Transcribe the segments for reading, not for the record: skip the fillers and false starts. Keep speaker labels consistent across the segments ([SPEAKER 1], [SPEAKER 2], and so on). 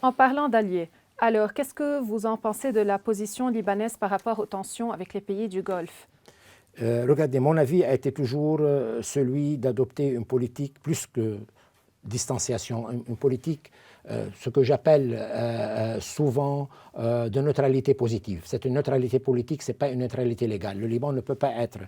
[SPEAKER 1] En parlant d'alliés, alors qu'est-ce que vous en pensez de la position libanaise par rapport aux tensions avec les pays du Golfe?
[SPEAKER 2] Regardez, mon avis a été toujours celui d'adopter une politique plus que distanciation, une politique, ce que j'appelle souvent de neutralité positive. C'est une neutralité politique, ce n'est pas une neutralité légale. Le Liban ne peut pas être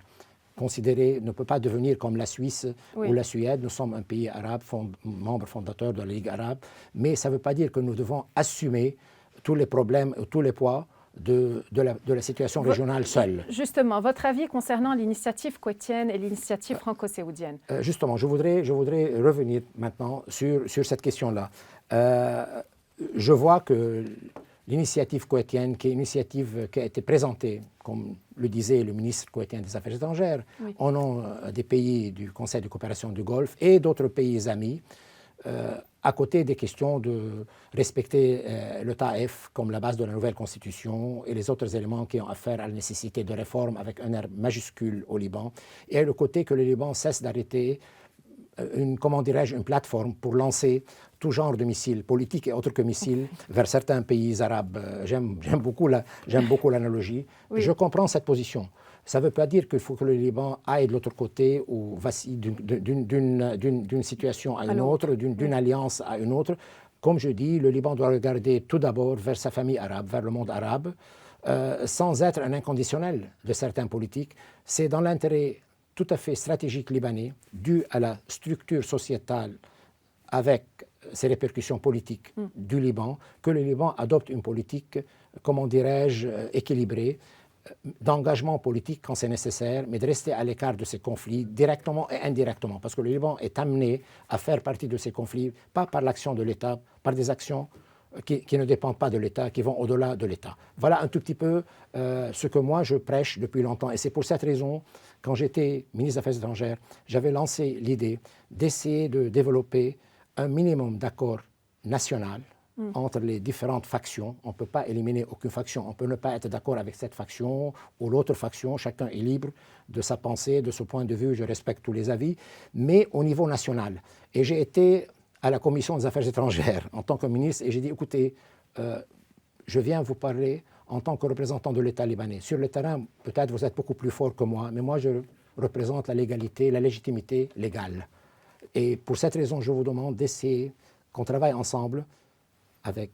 [SPEAKER 2] considéré, ne peut pas devenir comme la Suisse ou la Suède. Nous sommes un pays arabe, membre fondateur de la Ligue arabe, mais ça ne veut pas dire que nous devons assumer tous les problèmes, tous les poids de la situation régionale seule.
[SPEAKER 1] Justement, votre avis concernant l'initiative koweïtienne et l'initiative franco-saoudienne?
[SPEAKER 2] Justement, je voudrais revenir maintenant sur cette question-là. Je vois que l'initiative koweïtienne, qui est une initiative qui a été présentée, comme le disait le ministre koweïtien des Affaires étrangères, au nom des pays du Conseil de coopération du Golfe et d'autres pays amis, à côté des questions de respecter le TAF comme la base de la nouvelle constitution et les autres éléments qui ont affaire à la nécessité de réforme avec un R majuscule au Liban, et le côté que le Liban cesse d'arrêter une plateforme pour lancer tout genre de missiles, politiques et autres que missiles, vers certains pays arabes. J'aime beaucoup l'analogie. Oui. Je comprends cette position. Ça ne veut pas dire qu'il faut que le Liban aille de l'autre côté ou vacille d'une situation à une autre, d'une alliance à une autre. Comme je dis, le Liban doit regarder tout d'abord vers sa famille arabe, vers le monde arabe, sans être un inconditionnel de certains politiques. C'est dans l'intérêt tout à fait stratégique libanais, dû à la structure sociétale avec ses répercussions politiques du Liban, que le Liban adopte une politique, comment dirais-je, équilibrée, d'engagement politique quand c'est nécessaire, mais de rester à l'écart de ces conflits directement et indirectement, parce que le Liban est amené à faire partie de ces conflits, pas par l'action de l'État, par des actions qui ne dépendent pas de l'État, qui vont au-delà de l'État. Voilà un tout petit peu ce que moi je prêche depuis longtemps. Et c'est pour cette raison, quand j'étais ministre des Affaires étrangères, j'avais lancé l'idée d'essayer de développer un minimum d'accord national entre les différentes factions. On ne peut pas éliminer aucune faction. On peut ne pas être d'accord avec cette faction ou l'autre faction. Chacun est libre de sa pensée, de son point de vue. Je respecte tous les avis. Mais au niveau national. Et j'ai été à la Commission des Affaires étrangères en tant que ministre et j'ai dit, écoutez, je viens vous parler en tant que représentant de l'État libanais. Sur le terrain, peut-être vous êtes beaucoup plus fort que moi, mais moi je représente la légalité, la légitimité légale. Et pour cette raison, je vous demande d'essayer qu'on travaille ensemble avec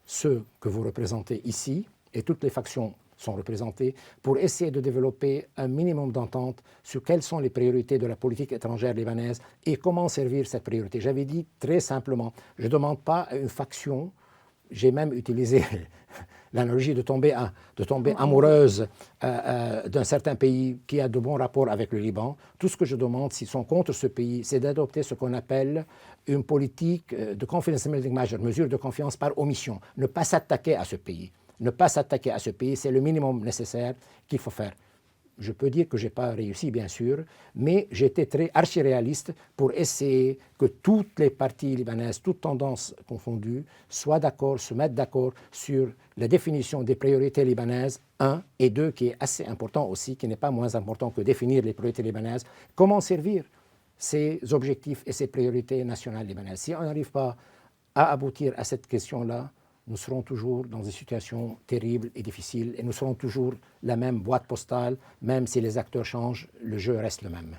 [SPEAKER 2] ceux que vous représentez ici, et toutes les factions sont représentées, pour essayer de développer un minimum d'entente sur quelles sont les priorités de la politique étrangère libanaise et comment servir cette priorité. J'avais dit très simplement, je ne demande pas à une faction, j'ai même utilisé l'analogie de tomber amoureuse d'un certain pays qui a de bons rapports avec le Liban. Tout ce que je demande, s'ils sont contre ce pays, c'est d'adopter ce qu'on appelle une politique de confidence building measure, mesure de confiance par omission. Ne pas s'attaquer à ce pays. Ne pas s'attaquer à ce pays, c'est le minimum nécessaire qu'il faut faire. Je peux dire que je n'ai pas réussi, bien sûr, mais j'étais très archi-réaliste pour essayer que toutes les parties libanaises, toutes tendances confondues, soient d'accord, se mettent d'accord sur la définition des priorités libanaises, 1, et 2, qui est assez important aussi, qui n'est pas moins important que définir les priorités libanaises, comment servir ces objectifs et ces priorités nationales libanaises. Si on n'arrive pas à aboutir à cette question-là, nous serons toujours dans une situation terrible et difficile et nous serons toujours la même boîte postale, même si les acteurs changent, le jeu reste le même.